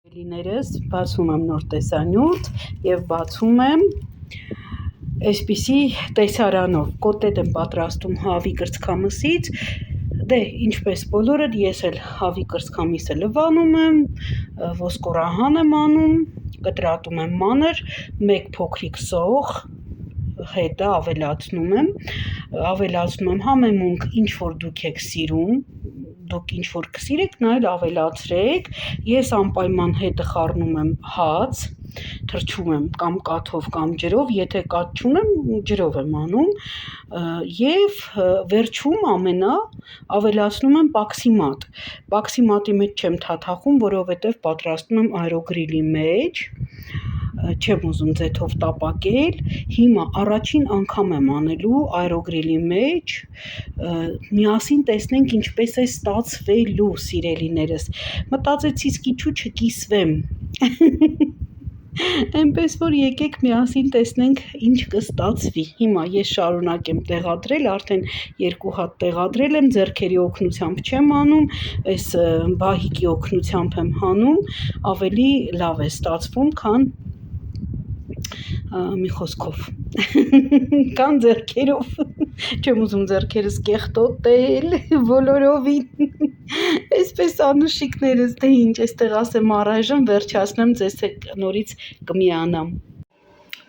Լիներս բացում եմ նոր տեսանյութ և բացում եմ այսպիսի տեսարանով կոտլետ եմ պատրաստում հավի կրծքամսից, դե ինչպես բոլորը ես էլ հավի կրծքամիսը լվանում եմ, ոսկորահան եմ անում, կտրատում եմ մանր, մեկ փոքրիկ սող հետը ավելացնում եմ համեմունք ինչ որ դուք եք սիրում, դուք ինչ որ կսիրեք նա էլ ավելացրեք, ես անպայման հետը խառնում եմ հաց, թրջում եմ կամ կաթով կամ ջրով, եթե կաթ չունեմ ջրով եմ անում և վերջում ավելացնում եմ պաքսի մատի մեջ չեմ թաթախում, որովհետև պատրաստում եմ աերոգրիլի մեջ, չեմ ուզում ձեթով տապակել, հիմա առաջին անգամ եմ անելու աերոգրիլի մեջ, միասին տեսնենք ինչպես է ստացվելու սիրելիներս, մտածեցի սկիչու չկիսվեմ, այնպես որ եկեք միասին տեսնենք ինչ կստացվի, հիմա ես շարունակեմ տեղադրել, արդեն 2 հատ տեղադրել եմ, ձեռքերի օգնությամբ չեմ անում, այս բահիկի օգնությամբ եմ հանում, ավելի լավ է ստացվում, քան մի խոսքով, կան ձեռքերով, չեմ ուզում ձեռքերս կեղտոտել, բոլորովին, այսպես անուշիկներս, դե ինչ, այստեղ ասեմ առայժմ վերջացնեմ, ձեզ հետ նորից կմիանամ,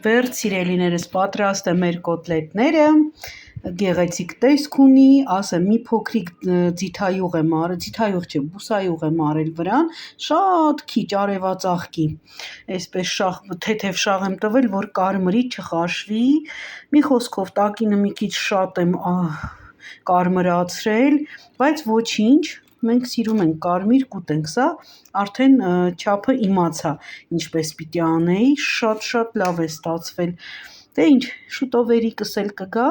վերջ սիրելիներս պատրաստ է մեր կոտլետները, գեղեցիկ տեսք ունի, ասեմ մի փոքրիկ բուսայուղ եմ արել վրան, շատ քիչ արևածաղկի, այսպես թեթև շաղ եմ տվել, որ կարմրի չխաշվի, մի խոսքով տակինը մի քիչ շատ եմ կարմրացրել, բայց ոչինչ, մենք սիրում ենք կարմիր, կուտենք, սա արդեն չափը իմացա, ինչպես պիտի անեի, շատ լավ է ստացվել, դե ինչ, շուտով երիկս էլ կգա,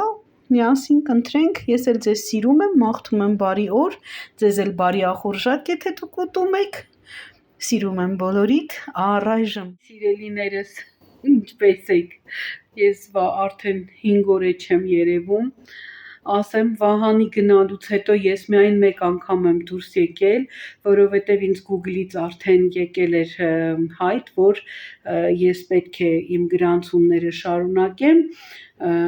միասին կընտրենք, ես էլ ձեզ սիրում եմ, մաղթում եմ բարի օր, ձեզ էլ բարի ախորժակ եթե դուք ուտում եք, սիրում եմ բոլորիդ, առայժմ սիրելիներս, ինչպես եք, ես արդեն 5 օր չեմ երևում, ասեմ Վահանի գնալուց հետո ես միայն մեկ անգամ եմ դուրս եկել, որովհետև ինձ Google-ից արդեն եկել էր հայտ, որ ես պետք է իմ գրանցումները շարունակեմ,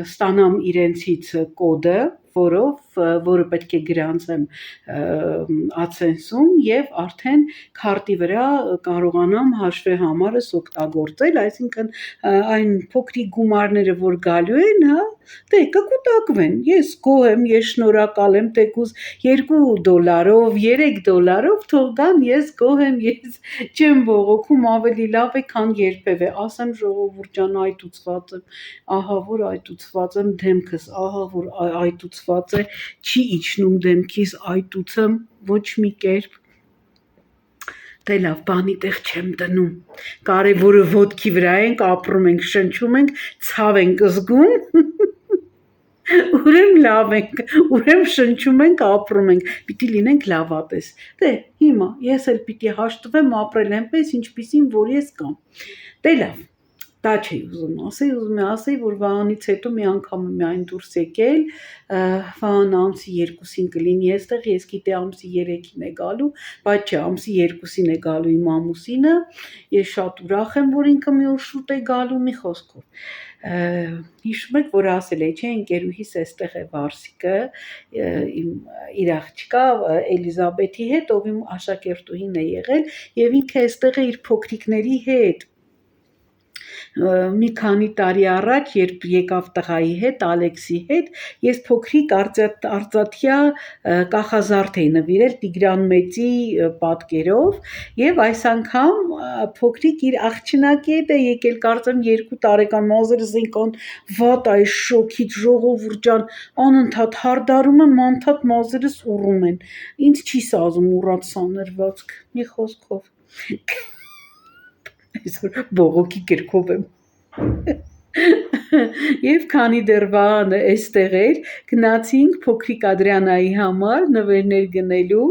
ստանամ իրենցից կոդը, որը պետք է գրանցեմ AdSense-ում և արդեն քարտի վրա կարողանամ հաշվեհամարս օգտագործել, այսինքն այն փոքրիկ գումարները, որ գալու են, դե կկուտակվեն, ես գոհ եմ, ես շնորհակալ եմ, թեկուզ $2, $3 թող գան, ես գոհ եմ, ես չեմ բողոքում, ավելի լավ է, քան երբևէ, ասեմ ժողովուրդ ջան, այտուցված եմ, ահա որ այտուցված եմ, դեմքս ահա որ այտուցված է, չի իջնում դեմքիս այտուցը ոչ մի կերպ, դե լավ, բանի տեղ չեմ դնում, կարևորը ոտքի վրա ենք, ապրում ենք, շնչում ենք, ցավ ենք զգում, ուրեմն լավ ենք, ուրեմն շնչում ենք, ապրում ենք, պիտի լինենք լավատես, դե հիմա ես էլ պիտի հաշտվեմ ապրել այնպես, ինչպիսին որ ես կամ, դե լավ, դա չի ուզում ասեի, ուզում եմ ասեի, որ Վահանից հետո մի անգամ եմ միայն դուրս եկել, Վահանը ամսի 2-ին կլինի այստեղ, ես գիտեի ամսի 3-ին է գալու, բայց չէ, ամսի 2-ին է գալու իմ ամուսինը, ես շատ ուրախ եմ, որ ինքը մի օր շուտ է գալու, մի խոսքով, հիշում եք, որ ասել է, չէ, ընկերուհիս այստեղ է Վարսիկը, իր աղջկա Էլիզաբեթի հետ, ով իմ աշակերտուհին է եղել, և ինքը այստեղ է իր փոքրիկների հետ, մի քանի տարի առաջ, երբ եկավ տղայի հետ, Ալեքսի հետ, ես փոքրիկ արծաթյա կախազարդ էի նվիրել Տիգրան Մեծի պատկերով և այս անգամ փոքրիկ իր աղջնակի հետ է եկել, կարծեմ 2 տարեկան, մազերս այնքան վատ այս շոքից, ժողովուրդ ջան, անընդհատ հարդարում եմ, անընդհատ մազերս ուռում են, ինձ չի սազում ուռած սանրվածք, մի խոսքով, այսօր բողոքի գրքով եմ, Եվ քանի դեռ Վահանը էստեղ էր, գնացինք փոքրիկ Ադրիանայի համար նվերներ գնելու։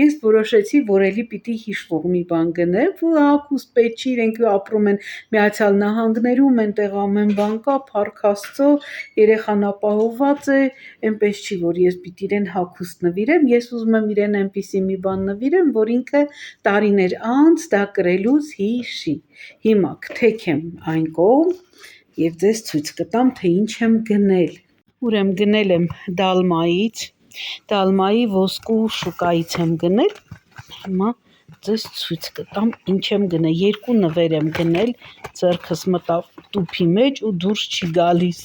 Ես որոշեցի, որ էլի պիտի հիշվող մի բան գնեմ, որ հագուստ պետք չի, իրենք ապրում են Միացյալ Նահանգներում, այնտեղ ամեն բան կա, փառք Աստծո, երեխան ապահովված է, այնպես չի, որ ես պիտի իրեն հագուստ նվիրեմ, ես ուզում եմ իրեն այնպիսի մի բան նվիրեմ, որ ինքը տարիներ անց դա կրելուց հիշի։ Հիմա կթեք եմ այն կողմ և ձեզ ցույց կտամ, թե ինչ եմ գնել։ Ուրեմն գնել եմ Դալմայի ոսկու շուկայից եմ գնել։ Հիմա ձեզ ցույց կտամ, ինչ եմ գնել։ Երկու նվեր եմ գնել, ձեռքս մտավ տուփի մեջ ու դուրս չի գալիս։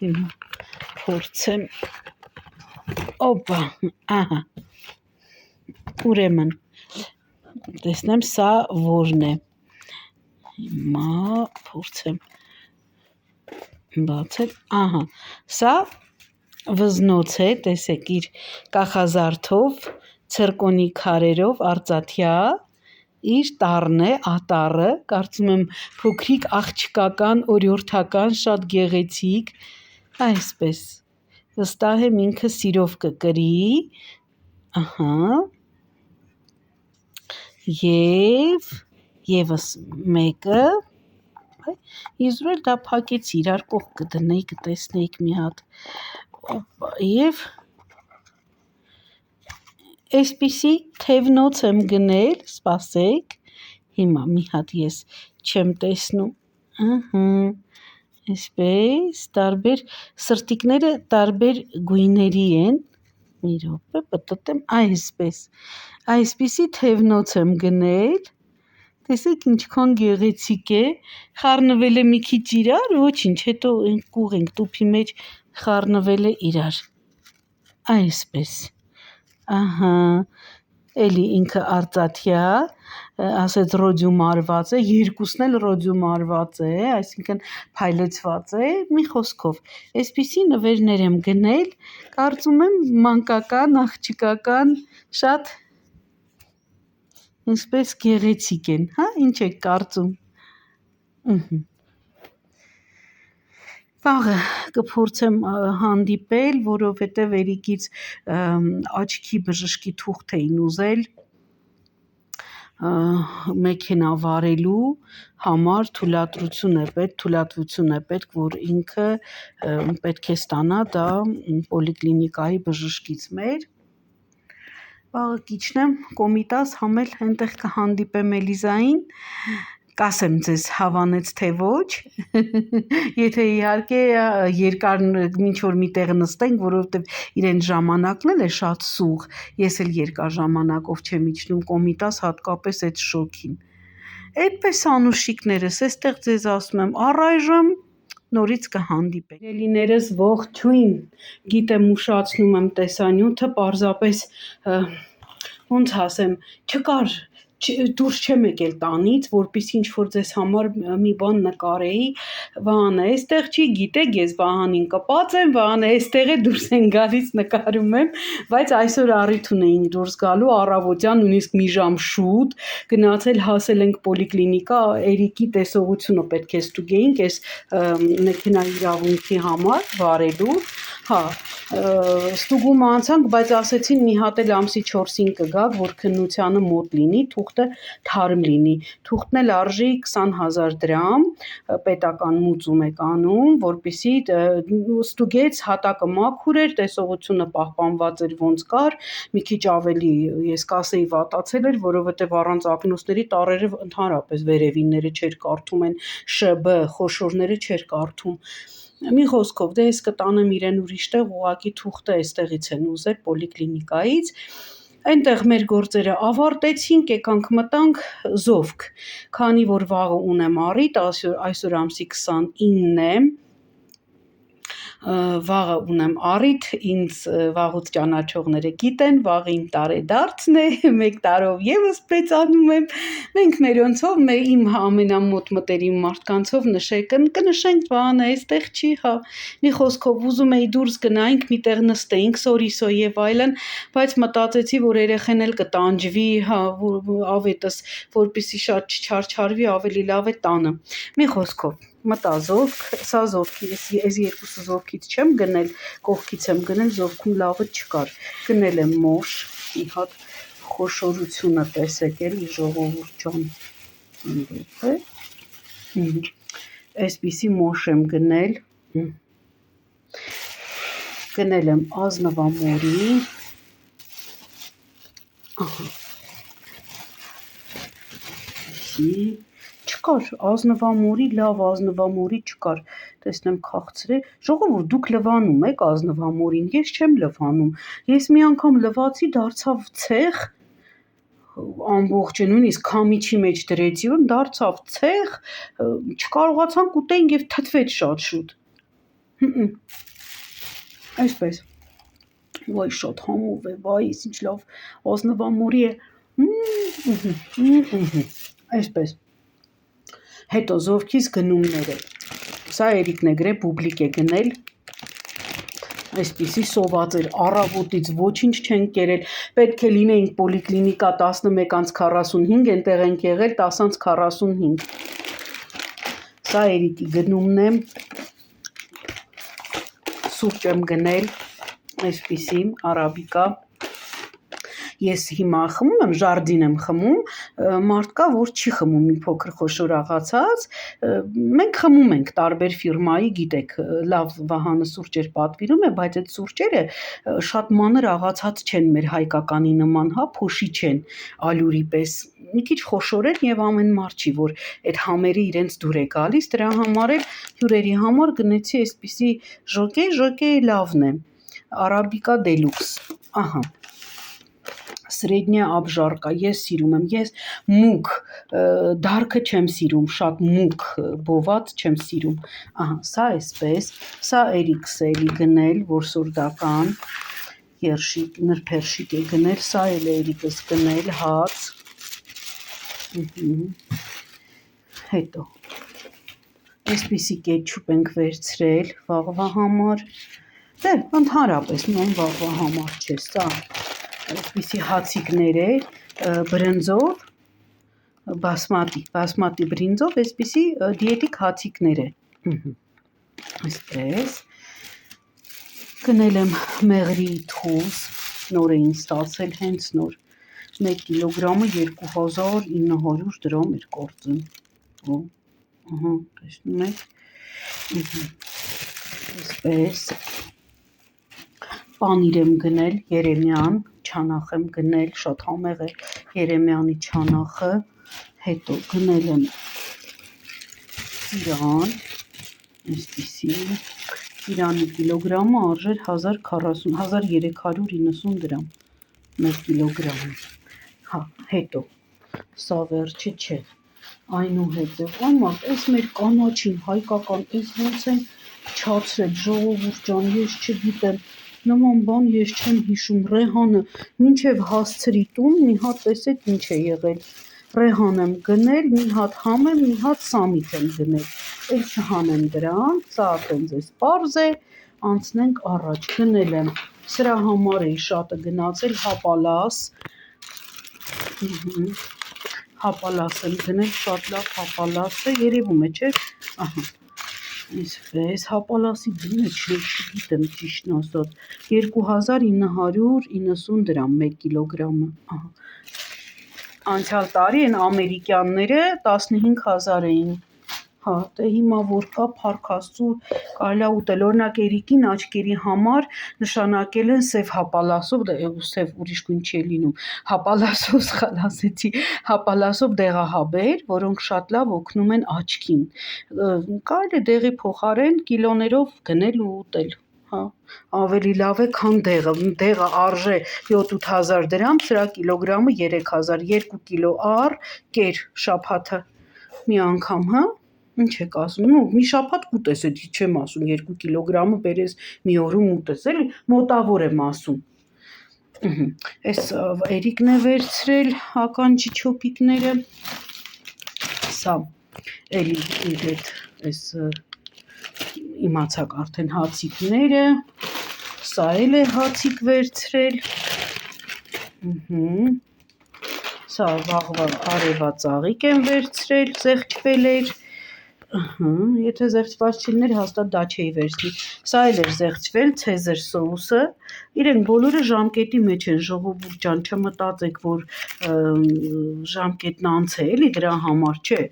Հիմա փորձեմ։ Օպա, ահա։ Ուրեմն տեսնեմ սա որն է։ Հիմա փորձեմ բացել, ահա, սա վզնոց է, տեսեք իր կախազարդով, ցրկոնի քարերով, արծաթյա, իր տառն է, ատառը, կարծում եմ փոքրիկ աղջկական, օրիորդական, շատ գեղեցիկ, այսպես, վստահ եմ ինքը սիրով կկրի, ահա, և ևս մեկը, իզուր դա փակեցի, իրար կողք կդնեի, կտեսնեիք մի հատ, և այսպիսի թևնոց եմ գնել, սպասեք, հիմա մի հատ ես չեմ տեսնում, այսպես, տարբեր, սրտիկները տարբեր գույների են, մի րոպե, պտտեմ, այսպիսի թևնոց եմ գնել, տեսեք ինչքան գեղեցիկ է, խառնվել է մի քիչ իրար, ոչինչ, հետո կուղենք տուփի մեջ խառնվել է իրար, այսպես, ահա, էլի ինքը արծաթյա, ասեց ռոդիում արված է, երկուսն էլ ռոդիում արված է, այսինքն փայլեցված է, մի խոսքով, այսպիսի նվերներ եմ գնել, կարծում եմ մանկական, աղջիկական, շատ այսպես գեղեցիկ են, հա, ինչ եք կարծում։ Վաղը կփորձեմ հանդիպել, որովհետև երիկից աչքի բժշկի թուղթ էին ուզել մեքենա վարելու համար թույլատվություն է պետք, որ ինքը պետք է ստանա դա պոլիկլինիկայի բժշկից մեր։ Վաղը կիջնեմ Կոմիտաս, համել այնտեղ կհանդիպեմ Էլիզային, կասեմ ձեզ հավանեց թե ոչ, եթե իհարկե երկար ինչ որ միտեղ նստենք, որովհետև իրեն ժամանակն էլ է շատ սուղ, ես էլ երկար ժամանակով չեմ իջնում Կոմիտաս, հատկապես այդ շոգին։ Այդպես անուշիկներս, այստեղ ձեզ ասում եմ, առայժմ նորից կհանդիպենք։ Էլիներս ողջույն, գիտեմ ուշացնում եմ տեսանյութը, պարզապես ոնց ասեմ, չկար, դուրս չեմ եկել տանից, որպեսզի ինչ-որ ձեզ համար մի բան նկարեի, Վահանը էստեղ չի, գիտեք, ես Վահանին կպած եմ, Վահանը էստեղ է, դուրս են գալիս նկարում եմ, բայց այսօր առիթ ունեինք դուրս գալու, առավոտյան, նույնիսկ մի ժամ շուտ, գնացել հասել ենք պոլիկլինիկա, Էրիկի տեսողությունը պետք է ստուգեինք, այս մեքենա իրավունքի համար վարելու, հա, ստուգումը անցանք, բայց ասեցին մի հատ էլ ամսի 4-ին կգաք, որ քննությանը մոտ լինի, թուղթը թարմ լինի, թուղթն էլ արժի 20,000 դրամ, պետական մուծում եք անում, որպեսզի ստուգեց, հատակը մաքուր էր, տեսողությունը պահպանված էր ոնց կար, մի քիչ ավելի ես կասեի վատացել էր, որովհետև առանց ակնոցների տառերը ընդհանրապես վերևինները չէր կարդում են, ՇԲ խոշորները չէր կարդում։ Մի խոսքով, դե ես կտանեմ իրեն ուրիշ տեղ, ուղղակի թուղթը այստեղից են ուզել պոլիկլինիկայից, այնտեղ մեր գործերը ավարտեցինք, եկանք մտանք Զովք, քանի որ վաղը ունեմ առիթ, այսօր ամսի 29-ն է, Վաղը ունեմ առիթ, ինձ վաղուց ճանաչողները գիտեն, վաղը իմ տարեդարձն է, 1 տարով եւս մեծանում եմ։ Մենք մերոնցով իմ ամենամոտ մտերիմ մարդկանցով կնշենք բանը, այստեղ չի, հա։ Մի խոսքով ուզում էի դուրս գնայինք, միտեղ նստեինք, սորիսո եւ այլն, բայց մտածեցի, որ երեխեն էլ կտանջվի, հա, ավետս, որպեսի շատ չչարչարվի, ավելի լավ է տանը։ Մի խոսքով մտա զովք, սա զովքի, այս երկուսը զովքից չեմ գնել, կողքից եմ գնել, զովքում լավը չկար, գնել եմ մոշ, մի հատ խոշորությունը տեսեք էլի ժողովուրդ ջան, այսպիսի մոշ եմ գնել եմ ազնվամորի, չկար, ազնվամորի, լավ ազնվամորի չկար, տեսնեմ քաղցրե, ժողովուրդ դուք լվանում եք ազնվամորին, ես չեմ լվանում, ես մի անգամ լվացի, դարձավ ցեխ, ամբողջը նույնիսկ քամիչի մեջ դրեցի, դարձավ ցեխ, չկարողացանք ուտենք եւ թթվեց շատ շուտ, այսպես, վայ շատ համով է, վայ ինչ լավ ազնվամորի է, այսպես, հետո զովքիս գնումները, սա Էրիկն է գրել, բուբլիկ է գնել, այսպիսի սոված էր, առավոտից ոչինչ չենք կերել, պետք է լինեինք պոլիկլինիկա 11:45, ենտեղ ենք եղել 10:45, սա Էրիկի գնումն է, սուրճ եմ գնել, այսպիսի արաբիկա, ես հիմա խմում եմ, ժարդին եմ խմում, մարդ կա, որ չի խմում մի փոքր խոշոր աղացած, մենք խմում ենք տարբեր ֆիրմայի, գիտեք, լավ Վահանը սուրճեր պատվիրում է, բայց այդ սուրճերը շատ մանր աղացած չեն մեր հայկականի նման, հա, փոշի չեն, ալյուրի պես, մի քիչ խոշոր են եւ ամեն մարդ չի, որ այդ համերը իրենց դուր է գալիս, դրա համար էլ հյուրերի համար գնեցի այսպիսի ժոկե լավն է, արաբիկա դելուքս, ահա, սրեդնյա աբժարկա, ես սիրում եմ, ես մուկ, դարքը չեմ սիրում, շատ մուկ բոված չեմ սիրում, ահա, սա այսպես, սա Էրիկս է էլի գնել, որսորդական, նրբերշիկ է գնել, սա էլ է Էրիկս գնել, հաց, հետո, այսպիսի կետչուպ ենք վերցրել, վաղվա համար, դե, ընդհանրապես, նոն վաղվա համար չէ, սա, այսպիսի հացիկներ է, բրնձով, բասմատի բրինձով, այսպիսի դիետիկ հացիկներ է, այսպես, գնել եմ մեղրի թուզ, նոր էին ստացել, հենց նոր, 1 կիլոգրամը 2900 դրամ էր կործում, տեսնում եք, այսպես, պանիր եմ գնել, երեմյան, չանախ եմ գնել, շատ համեղ է երեմյանի չանախը, հետո գնել եմ ծիրան, այսպիսի, ծիրանի կիլոգրամը արժեր 1390 դրամ, 1 կիլոգրամը, հա, հետո, սա վերջը չէ, այնուհետև, ոմակ, այս մեր կանաչին, հայկական, այս ոնց են չացրել, ժողովուրդ ջան, ես չգիտեմ, նման բան ես չեմ հիշում, Ռեհանը մինչև հասցրի տուն, մի հատ տեսեք ինչ է եղել, Ռեհան եմ գնել, մի հատ համ եմ, մի հատ սամիտ եմ գնել, էլ չհանեմ դրան, սա արդեն ձեզ պարզ է, անցնենք առաջ, գնել եմ, սրա համար էի շատը գնացել, հապալաս եմ գնել, շատ լավ հապալաս է, երևում է, չէ, ահա, այսպես, հապալասի գինը չգիտեմ ճիշտն ասած, 2990 դրամ 1 կիլոգրամը, անցյալ տարի են ամերիկյանները 15,000 էին, հա, դե հիմա որ կա փառք Աստծու, կարելի է ուտել, օրինակ Էրիկին աչքերի համար նշանակել են սև հապալասով, սև ուրիշ գույն չի լինում, հապալասով սխալ ասեցի, հապալասով դեղահաբեր, որոնք շատ լավ օգնում են աչքին, կարելի է դեղի փոխարեն կիլոներով գնել ու ուտել, հա, ավելի լավ է, քան դեղը արժե 7-8 դրամ, սրա կիլոգրամը 3000, 2 կիլո առ, կեր շաբաթը մի անգամ, հա, Ինչ եք ասում, մի շաբաթ կուտես, էդի չեմ ասում, 2 կիլոգրամը բերես մի օրում ուտես, էլի մոտավոր եմ ասում։ Այս Էրիկն է վերցրել ականջի չոպիկները, սա էլի իր հետ այս իմացակ արդեն հացիկները, սա էլ է հացիկ վերցրել, սա վաղվա արևածաղիկ եմ վերցրել, զեղչվել էր, եթե զեղչված չլիներ, հաստատ դա չէի վերցնի, սա էլ էր զեղչվել, ցեզեր սոուսը, իրենք բոլորը ժամկետի մեջ են, ժողովուրդ ջան, չմտածեք, որ ժամկետն անց է, էլի դրա համար չէ,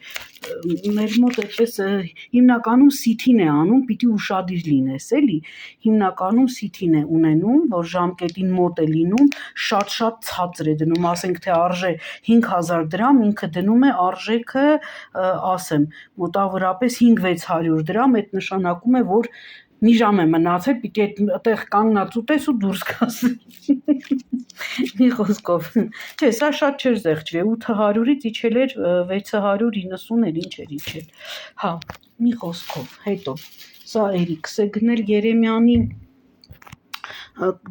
մեր մոտ այդպես հիմնականում սիթին է անում, պիտի ուշադիր լինես, էլի, հիմնականում սիթին է ունենում, որ ժամկետին մոտ է լինում, շատ ցածր է դնում, ասենք թե արժե 5000 դրամ, ինքը դնում է արժեքը, ասեմ, մոտավորապես 5-600 դրամ, այդ նշանակում է, որ մի ժամ է մնացել, պիտի այդտեղ կանգնած ուտես ու դուրս գաս։ Մի խոսքով, չէ, սա շատ չէր զեղչվի, 800-ից իջել էր 690 էր, ինչ էր իջել, հա, մի խոսքով, հետո, սա Էրիքս է գնել Երեմյանի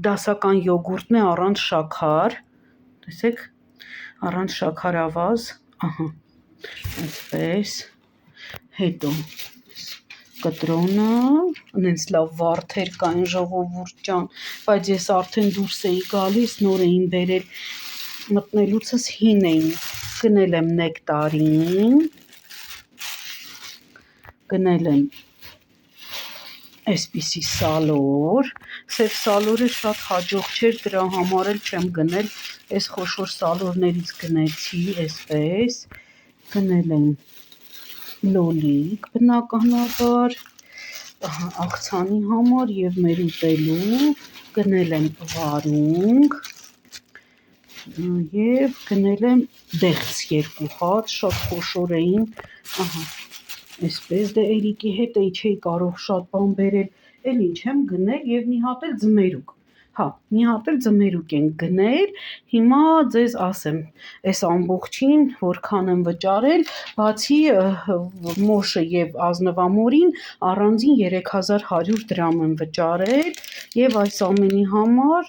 դասական յոգուրտն է առանց շաքար, տեսեք, առանց շաքարավազ, ահա, այսպես, հետո, կտրոնը, նենց լավ վարդեր կային ժողովուրդ ջան, բայց ես արդեն դուրս էի գալիս, նոր էին բերել, մտնելուցս հին էին, գնել եմ նեկտարին, գնել եմ այսպիսի սալոր, սև սալորը շատ հաջող չէր, դրա համար էլ չեմ գնել, այս խոշոր սալորներից գնեցի, այսպես, գնել եմ լոլիկ բնականաբար, աղցանի համար և մեր ուտելու, գնել եմ վարունգ և գնել եմ դեղց 2 հատ, շատ խոշոր էին, ահա, այսպես, դե Էրիկի հետ էի չէի կարող շատ բան բերել, էլ ինչ եմ գնել և մի հատ էլ ձմերուկ, հա, մի հատ էլ ձմերուկ ենք գնել, հիմա ձեզ ասեմ, այս ամբողջին որքան եմ վճարել, բացի մոշը և ազնվամորին առանձին 3100 դրամ եմ վճարել և այս ամենի համար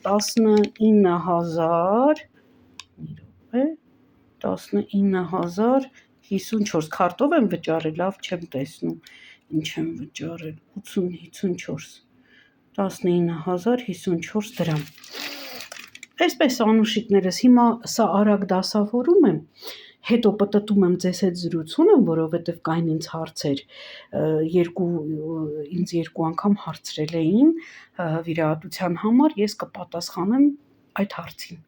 19054 քարտով եմ վճարել, լավ չեմ տեսնում, ինչ եմ վճարել, 80-54, 19054 դրամ, այսպես անուշիկներս, հիմա սա արագ դասավորում եմ, հետո պտտում եմ ձեզ հետ զրուցում եմ, որովհետև կային ինձ հարցեր, ինձ 2 անգամ հարցրել էին վիրահատության համար, ես կպատասխանեմ այդ հարցին,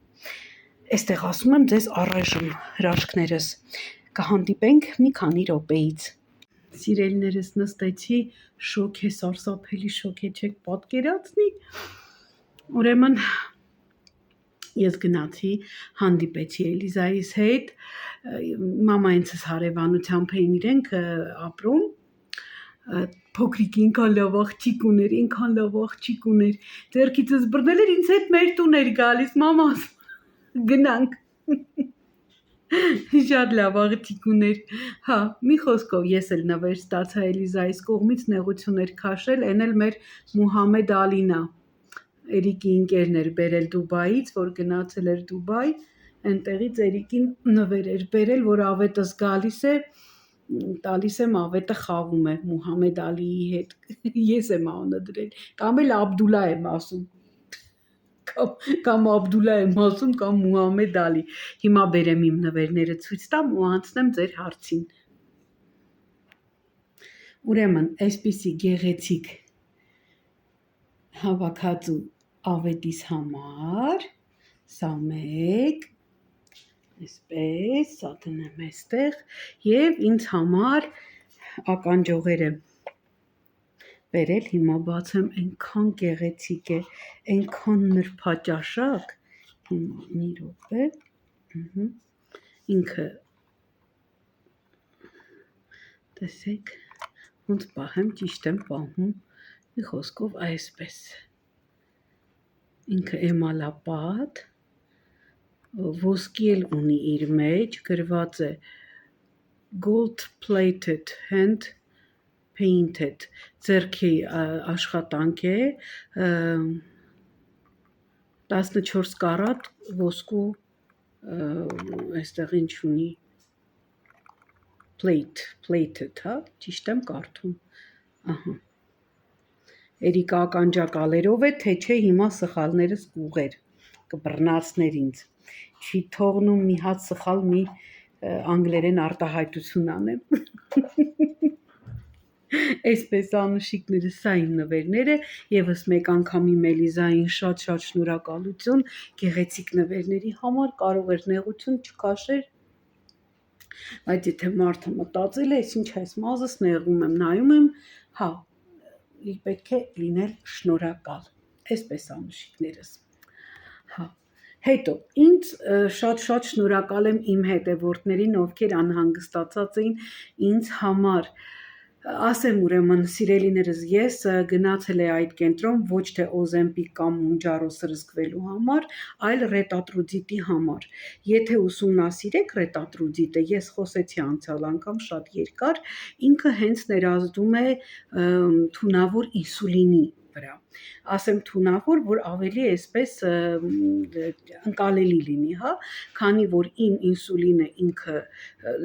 այստեղ ասում եմ ձեզ առայժմ հրաշքներս, կհանդիպենք մի քանի րոպեից, սիրելիներս նստեցի, շոկ է, սարսափելի շոկ է, չեք պատկերացնի, ուրեմն ես գնացի, հանդիպեցի Էլիզայիս հետ, մամայինցս հարևանությամբ էին իրենք ապրում, փոքրիկ ինքան լավ աղջիկ ուներ, ձեռքիցս բռնել էր, ինձ հետ մեր տուն էր գալիս, մամաս, գնանք, շատ լավ աղջիկ ուներ, հա, մի խոսքով ես էլ նվեր ստացա Էլիզայիս կողմից նեղություն էր քաշել, են էլ մեր Մուհամեդ Ալին ա, Էրիկի ընկերն էր բերել Դուբայից, որ գնացել էր Դուբայ, այնտեղից Էրիկին նվեր էր բերել, որ ավետս գալիս է, տալիս եմ ավետը խաղում է Մուհամեդ Ալիի հետ, ես եմ անունը դրել, կամ էլ Աբդուլլա եմ ասում, կամ Աբդուլլա եմ ասում, կամ Մուհամեդ Ալի, հիմա բերեմ իմ նվերները ցույց տամ ու անցնեմ ձեր հարցին, ուրեմն այսպիսի գեղեցիկ հավաքածու ավետիս համար, սա մեկ, այսպես, սա դնեմ այստեղ և ինձ համար ականջողեր եմ բերել, հիմա բացեմ, այնքան գեղեցիկ է, այնքան նրբաճաշակ, հիմա մի րոպե, ինքը, տեսեք, ոնց պահեմ, ճիշտ եմ պահում, մի խոսքով այսպես, ինքը էմալապատ, ոսկի էլ ունի իր մեջ, գրված է gold plated hand painted ձեռքի աշխատանք է 14 կարատ ոսկու այստեղ ինչ ունի plated հա ճիշտ եմ կարդում ահա Էրիկա ականջակալերով է թե չէ հիմա սխալներս կուղեր կբռնացներ ինձ չի թողնում մի հատ սխալ մի անգլերեն արտահայտություն անեմ Այսպես անուշիկները սա իմ նվերները եւս մեկ անգամ իմ Էլիզային շատ շնորհակալություն գեղեցիկ նվերների համար կարող էր նեղություն չքաշեր բայց եթե մարդը մտածել է ինչ այս մազս նեղում եմ նայում եմ հա պետք է լինել շնորհակալ այսպես անուշիկներս հա Հետո ինձ շատ շնորհակալ եմ իմ հետևորդներին ովքեր անհանգստացած էին ինձ համար Ասեմ ուրեմն սիրելիներս ես գնացել է այդ կենտրոն ոչ թե Օզեմպիկ կամ Մունջարո սրսկվելու համար, այլ ռետատրուձիտի համար։ Եթե ուսումնասիրեք ռետատրուձիտը, ես խոսեցի անցյալ անգամ շատ երկար, ինքը հենց ներազդում է թունավոր ինսուլինի վրա։ Ասեմ թունավոր, որ ավելի այսպես ընկալելի լինի, հա, քանի որ իմ ինսուլինը ինքը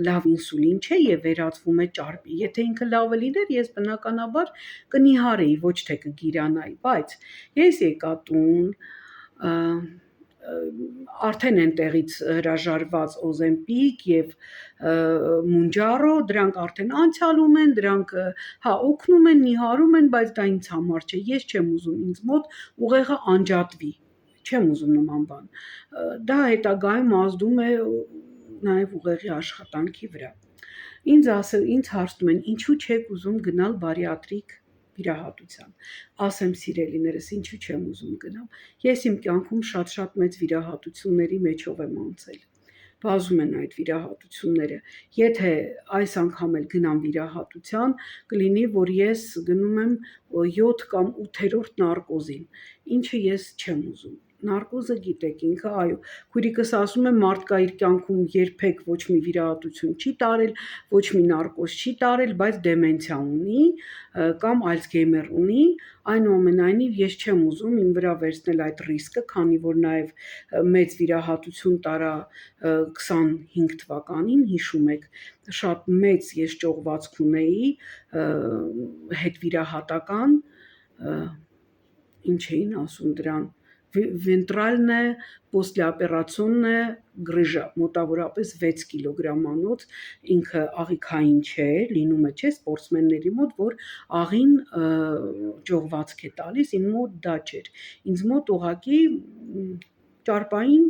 լավ ինսուլին չէ եւ վերածվում է ճարպի։ Եթե ինքը լավը լիներ, ես բնականաբար կնիհարեի, ոչ թե կգիրանայի, բայց ես եկա տուն արդեն այնտեղից հրաժարված Օզեմպիկ եւ Մունջարո, դրանք արդեն անցյալում են, դրանք հա օգնում են, նիհարում են, բայց դա ինձ համար չէ, ես չեմ ուզում ինձ մոտ ուղեղը անջատվի, չեմ ուզում նման բան։ Դա հետագայում ազդում է նաեւ ուղեղի աշխատանքի վրա։ Ինձ հարցնում են, ինչու չեք ուզում գնալ բարիատրիկ վիրահատության։ Ասեմ սիրելիներս, ինչու չեմ ուզում գնալ։ Ես իմ կյանքում շատ մեծ վիրահատությունների մեջով եմ անցել։ Բազում են այդ վիրահատությունները։ Եթե այս անգամ էլ գնամ վիրահատության, կլինի, որ ես գնում եմ 7 կամ 8-րդ նարկոզին, ինչը ես չեմ ուզում։ Նարկոզը գիտեք ինքը, այո, քույրիկս ասում է մարդկա իր կյանքում երբեք ոչ մի վիրահատություն չի տարել, ոչ մի նարկոզ չի տարել, բայց դեմենցիա ունի կամ Ալցգեյմեր ունի, այնուամենայնիվ ես չեմ ուզում իմ վրա վերցնել այդ ռիսկը, քանի որ նաև մեծ վիրահատություն տարա 25 թվականին, հիշում եք, շատ մեծ ես ճողվածք ունեի հետվիրահատական, ինչ էին ասում դրան, վենտրալնը, պոստլիոպերացիոննը գրիժա, մոտավորապես 6 կիլոգրամանոց, ինքը աղիքային չէ, լինում է չէ սպորտսմենների մոտ, որ աղին ճողվածք է տալիս, ինձ մոտ դա չէր, ինձ մոտ ուղղակի ճարպային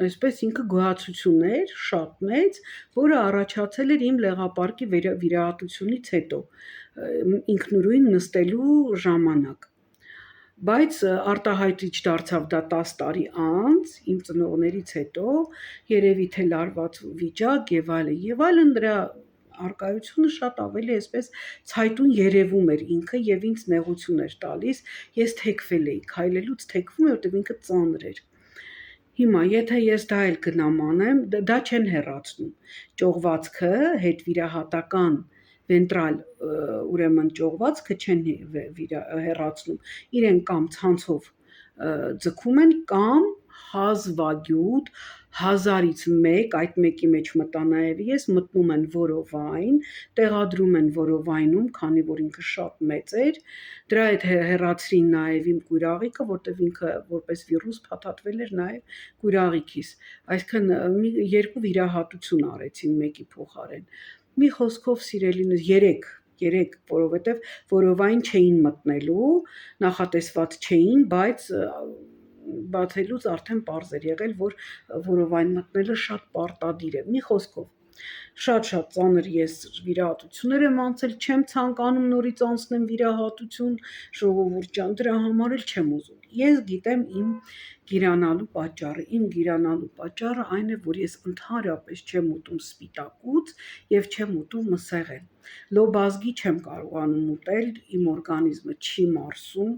այսպես ինքը գոհացություն էր, շատ մեծ, որը առաջացել էր իմ լեղապարկի վիրահատությունից հետո, ինքնուրույն նստելու ժամանակ Բայց արտահայտիչ դարձավ դա 10 տարի անց, իմ ծնողներից հետո, երևի թե լարված վիճակ եւ այլն դրա արկայությունը շատ ավելի այսպես ցայտուն երևում էր ինքը եւ ինձ նեղություն էր տալիս, ես թեքվել էի, քայլելուց թեքվում եմ, որտեղ ինքը ծանր էր։ Հիմա եթե ես դա էլ գնամ անեմ, դա չեն հեռացնում։ Ճողվածքը հետվիրահատական վենտրալ ուրեմն ճողվածքը չեն հեռացնում իրեն կամ ցանցով ձգում են կամ հազվագյուտ 1000-ից 1 այդ մեկի մեջ մտա նաև ես մտնում են որովայն տեղադրում են որովայնում քանի որ ինքը շատ մեծ էր դրա հետ հեռացրին նաև իմ կույրաղիկը որտեվ ինքը որպես վիրուս փաթաթվել էր նաև կույրաղիկիս այսինքն երկու վիրահատություն արեցին մեկի փոխարեն Մի խոսքով սիրելիներ 3, որովհետև որովայն չէին մտնելու, նախատեսված չէին, բայց բացելուց արդեն պարզ էր եղել, որ որովայն մտնելը շատ պարտադիր է։ Մի խոսքով շատ ծանր ես վիրահատություններ եմ անցել, չեմ ցանկանում նորից անցնեմ վիրահատություն, ժողովուրդ ջան, դրա համար էլ չեմ ուզում։ Ես գիտեմ իմ գիրանալու պատճառը։ Իմ գիրանալու պատճառը այն է, որ ես ընդհանրապես չեմ ուտում սպիտակուց եւ չեմ ուտում մսեղեն։ Լոբազգի չեմ կարողանում ուտել, իմ օրգանիզմը չի մարսում,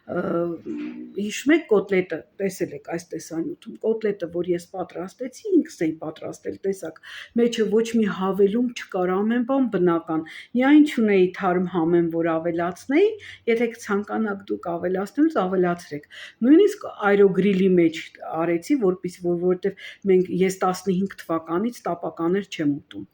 հիշում եք կոտլետը, տեսել եք այս տեսանյութում, կոտլետը, որ ես պատրաստեցի, ինքս էի պատրաստել, տեսակ, մեջը ոչ մի հավելում չկար, ամեն բան բնական, միայն չունեի թարմ համեմ, որ ավելացնեի, եթե ցանկանաք դուք ավելացնելուց ավելացրեք, նույնիսկ այրոգրիլի մեջ արեցի, որովհետև ես 15 թվականից տապականներ չեմ ուտում,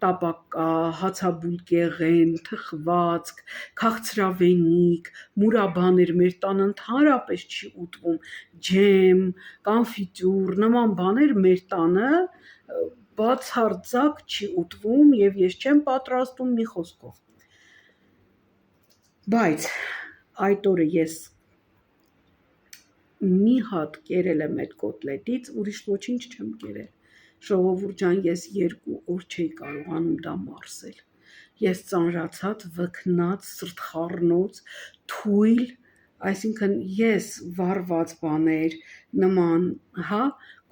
տապակա, հացաբուլկեղեն, թխվածք, քաղցրավենիք, մուրաբաներ մեր տանը ընդհանրապես չի ուտվում, ջեմ, կոնֆիտյուր, նման բաներ մեր տանը բացարձակ չի ուտվում եւ ես չեմ պատրաստում մի խոսքով։ Բայց այդ օրը ես մի հատ կերել եմ այդ կոտլետից, ուրիշ ոչինչ չեմ կերել։ Ժողովուրդ ջան, ես 2 օր չէի կարողանում դա մարսել։ Ես ծանրացած, վքնած, սրտխառնոց, թույլ, այսինքն ես վառված բաներ, նման,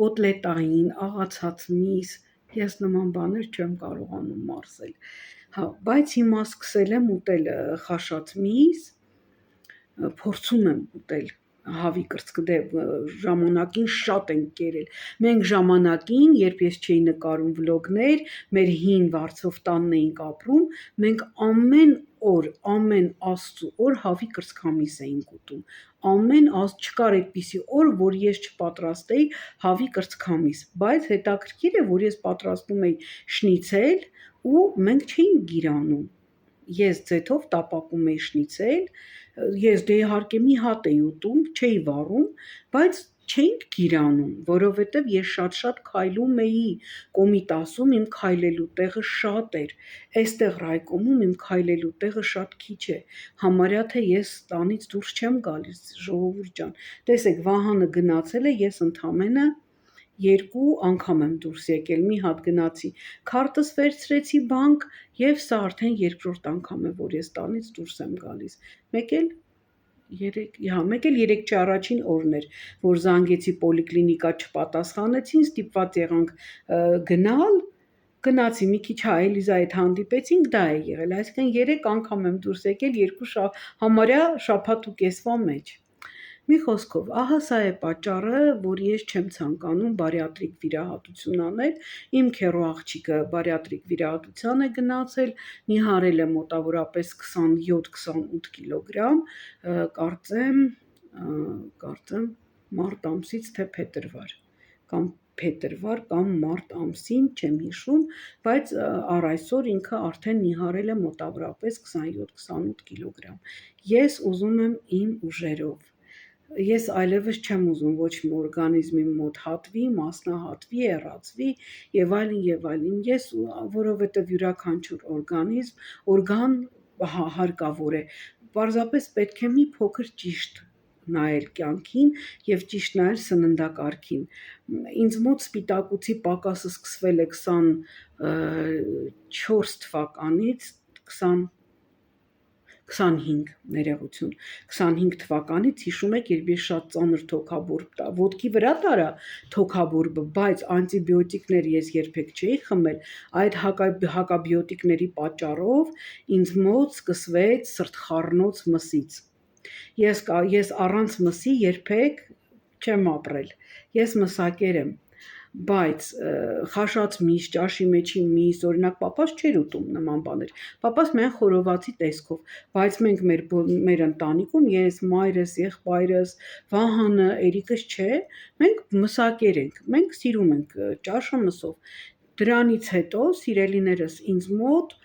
կոտլետային, աղացած միս, ես նման բաներ չեմ կարողանում մարսել։ Բայց հիմա սկսել եմ ուտել խաշած միս, փորձում եմ ուտել հավի կրծքը, ժամանակին շատ ենք կերել, մենք ժամանակին, երբ ես չէի նկարում վլոգներ, մեր հին վարձով տանն էինք ապրում, մենք ամեն աստծու օր հավի կրծքամիս էինք ուտում, չկար այդպիսի օր, որ ես չպատրաստեի հավի կրծքամիս, բայց հետաքրքիր է, որ ես պատրաստում էի շնիցել ու մենք չէինք գիրանում, ես ձեթով տապակում էի շնիցել, ես իհարկե մի հատ էի ուտում, չէի վառում, բայց չէինք գիրանում, որովհետև ես շատ քայլում էի, Կոմիտասում իմ քայլելու տեղը շատ էր, այստեղ Ռայկոմում իմ քայլելու տեղը շատ քիչ է, համարյա թե ես տանից դուրս չեմ գալիս, ժողովուրդ ջան, տեսեք Վահանը գնացել է, ես ընդամենը 2 անգամ եմ դուրս եկել, մի հատ գնացի, քարտս վերցրեցի բանկ եւ սա արդեն 2-րդ անգամ է, որ ես տանից դուրս եմ գալիս, մեկ էլ 3 առաջին օրն էր, որ զանգեցի պոլիկլինիկա չպատասխանեցին, ստիպված եղանք գնացի մի քիչ Էլիզայի հետ հանդիպեցինք, դա է եղել, այսինքն 3 անգամ եմ դուրս եկել համարյա շաբաթ ու կեսվա մեջ։ Մի խոսքով, ահա սա է պատճառը, որ ես չեմ ցանկանում բարիատրիկ վիրահատություն անել, իմ քեռու աղջիկը բարիատրիկ վիրահատության է գնացել, նիհարել է մոտավորապես 27-28 կիլոգրամ, կարծեմ մարտ ամսից թե փետրվար կամ մարտ ամսին, չեմ հիշում, բայց առ այսօր ինքը արդեն նիհարել է մոտավորապես 27-28 կիլոգրամ։ Ես ուզում եմ իմ ուժերով, ես այլևս չեմ ուզում ոչ մի օրգանիզմի մոտ հատվի, մասնահատվի, հեռացվի եւ այլն, ես որովհետեւ յուրաքանչյուր օրգան հարկավոր է, պարզապես պետք է մի փոքր ճիշտ նայել կյանքին եւ ճիշտ նայել սննդակարգին, ինձ մոտ սպիտակուցի պակասը սկսվել է 24 թվականից, 25 թվականից, հիշում եք, երբ ես շատ ծանր թոքաբորբ ոտքի վրա տարա թոքաբորբը, բայց անտիբիոտիկներ ես երբեք չէի խմել, այդ հակաբիոտիկների պատճառով ինձ մոտ սկսվեց սրտխառնոց մսից, ես առանց մսի երբեք չեմ ապրել, ես մսակեր եմ, բայց խաշած միս, ճաշի մեջի միս, օրինակ պապաս չէր ուտում նման բաներ, պապաս միայն խորովածի տեսքով, բայց մենք մեր ընտանիքում, ես, մայրս, եղբայրս, Վահանը, Էրիկս չէ, մենք մսակեր ենք, մենք սիրում ենք ճաշը մսով, դրանից հետո սիրելիներս ինձ մոտ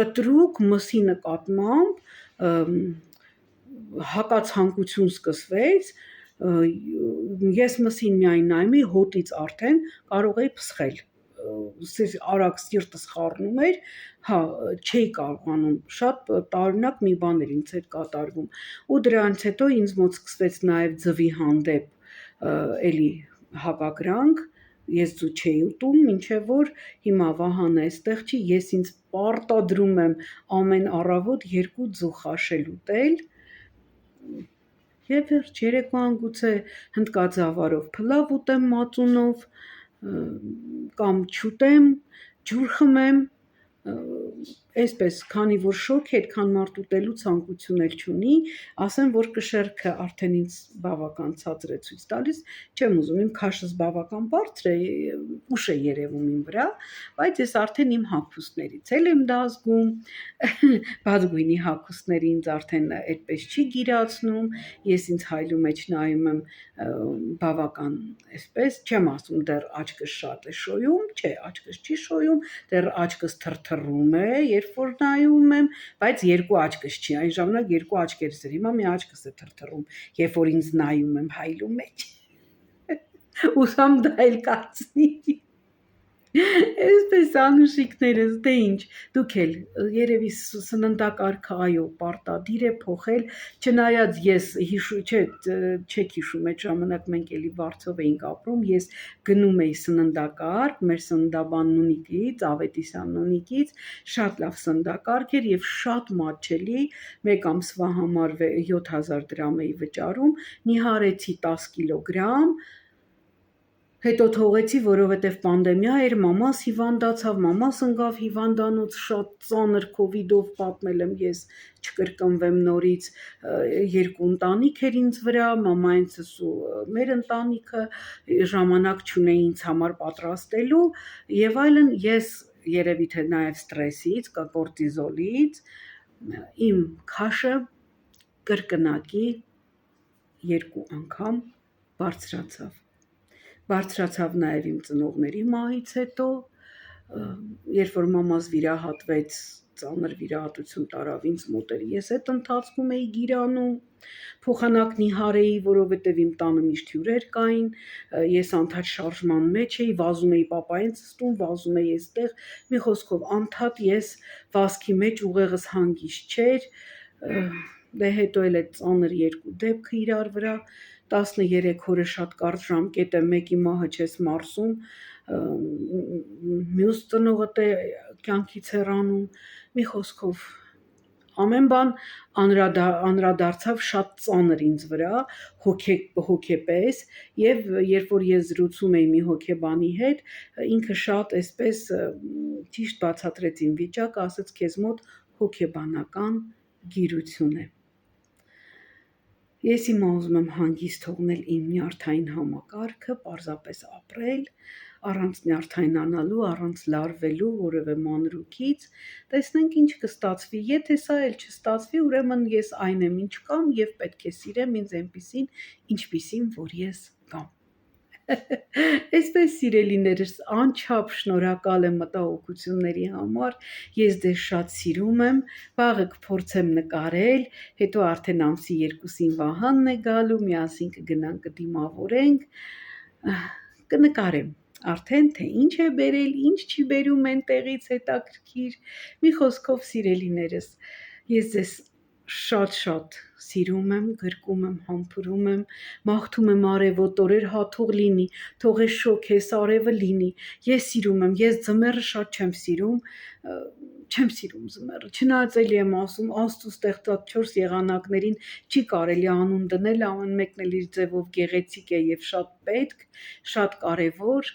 կտրուկ մսի նկատմամբ հակացանկություն սկսվեց, ես մսին միայն նայում էի, հոտից արդեն կարող էի փսխել, արագ սիրտս խառնում էր, չէի կարողանում, շատ տարօրինակ մի բան էր ինձ հետ կատարվում, ու դրանից հետո ինձ մոտ սկսվեց նաև ձվի հանդեպ էլի հակակրանք, ես ձու չէի ուտում, մինչև որ հիմա Վահանը այստեղ չի, ես ինձ պարտադրում եմ ամեն առավոտ 2 ձու խաշել ուտել, եւ վերջ, երեկոյան գուցե հնդկաձավարով փլավ ուտեմ մածունով, կամ չուտեմ, ջուր խմեմ, Այսպես, քանի որ շոկ է, այդքան մարդ ուտելու ցանկություն էլ չունի, ասեմ, որ կշեռքը արդեն ինձ բավական ցածր է ցույց տալիս, չեմ ուզում, իմ քաշս բավական բարձր է, ուշ է երևում իմ վրա, բայց ես արդեն իմ հագուստներից էլ եմ դա զգում, բաց գույնի հագուստները ինձ արդեն այդպես չի գիրացնում, ես ինձ հայլու մեջ նայում եմ բավական այսպես, չեմ ասում դեռ աչքս շատ է շոյում, չէ, աչքս չի շոյում, դեռ աչքս թրթռում է, երբ որ նայում եմ, բայց երկու աչքս չի, այն ժամանակ երկու աչքերս էր, հիմա մի աչքս է թրթռում, երբ որ ինձ նայում եմ հայլու մեջ, ուսամ դա էլ կարծնի, այսպես անուշիկներս, դե ինչ, դուք էլ երևի սննդակարգը այո պարտադիր է փոխել, չնայած ես չեք հիշում այդ ժամանակ մենք էլի Վարչով էինք ապրում, ես գնում էի սննդակարգ, մեր սննդաբան Նունիկից, Ավետիսյան Նունիկից, շատ լավ սննդակարգ էր եւ շատ մատչելի, մեկ ամսվա համար 7000 դրամ էի վճարում, նիհարեցի 10 կիլոգրամ, հետո թողեցի, որովհետև պանդեմիա էր, մամաս հիվանդացավ, մամաս ընկավ հիվանդանոց, շատ ծանր քովիդով պատմել եմ ես, չկրկնվեմ նորից, 2 ընտանիք էր ինձ վրա, մամայինցս ու մեր ընտանիքը ժամանակ չունեի ինձ համար պատրաստելու եւ այլն, ես երևի թե նաեւ ստրեսից, կորտիզոլից իմ քաշը կրկնակի 2 անգամ բարձրացավ նաև իմ ծնողների մահից հետո, երբ որ մամաս վիրահատվեց, ծանր վիրահատություն տարավ ինձ մոտ էր, ես այդ ընթացքում էի գիրանում, փոխանակ նիհար էի, որովհետև իմ տանը միշտ հյուրեր կային, ես անդադ շարժման մեջ էի, վազում էի պապայինց տուն, վազում էի այստեղ, մի խոսքով անդադ ես վազքի մեջ ուղեղս հանգիստ չէր, դե հետո էլ այդ ծանր 2 դեպքը իրար վրա 13 օրը շատ կարճ ժամկետ է, մեկի մահը չես մարսում, մյուս ծնողդ է կյանքից հեռանում, մի խոսքով ամեն բան անդրադարձավ շատ ծանր ինձ վրա, հոգեպես, եւ երբ որ ես զրուցում էի մի հոգեբանի հետ, ինքը շատ այսպես ճիշտ բացատրեց իմ վիճակը, ասաց քեզ մոտ հոգեբանական գիրություն է։ Ես հիմա ուզում եմ հանգիստ թողնել իմ նյարդային համակարգը, պարզապես ապրել, առանց նյարդայնանալու, առանց լարվելու որևէ մանրուքից, տեսնենք ինչ կստացվի, եթե սա էլ չստացվի, ուրեմն ես այն եմ ինչ կամ եւ պետք է սիրեմ ինձ այնպիսին, ինչպիսին որ ես կամ։ Այսպես սիրելիներս, անչափ շնորհակալ եմ մտահոգությունների համար, ես ձեզ շատ սիրում եմ, վաղը կփորձեմ նկարել, հետո արդեն ամսի 2-ին Վահանն է գալու, միասին կգնանք կդիմավորենք, կնկարեմ արդեն, թե ինչ է բերել, ինչ չի բերում այնտեղից հետաքրքիր, մի խոսքով սիրելիներս, ես ձեզ շատ սիրում եմ, գրկում եմ, համբուրում եմ, մաղթում եմ արևոտ օրեր հա թող լինի, թող է շոգ էս արևը լինի, ես սիրում եմ, ես ձմեռը շատ չեմ սիրում ձմեռը, չնայած էլի եմ ասում, Աստծո ստեղծած 4 եղանակներին չի կարելի անուն դնել, ամեն մեկն էլ իր ձևով գեղեցիկ է եւ շատ պետք, շատ կարեւոր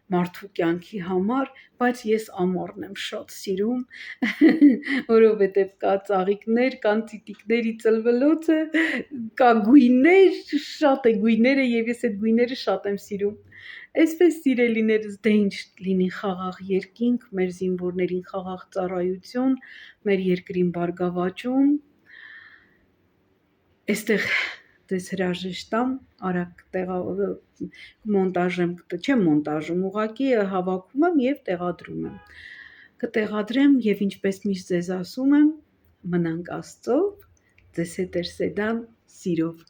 մարդու կյանքի համար, բայց ես ամառն եմ շատ սիրում, որովհետև կա ծաղիկներ, կան ծիտիկների ծլվլոցը, կա գույներ, շատ է գույները եւ ես այդ գույները շատ եմ սիրում։ Այսպես սիրելիներս, դե ինչ լինի խաղաղ երկինք, մեր զինվորներին խաղաղ ծառայություն, մեր երկրին բարգավաճում, այստեղ ձեզ հրաժեշտ տամ, արագ մոնտաժեմ, չեմ մոնտաժում, ուղղակի հավաքում եմ եւ տեղադրում եմ, կտեղադրեմ եւ ինչպես միշտ ձեզ ասում եմ, մնանք Աստծով, ձեզ հետ էր Սեդան, սիրով։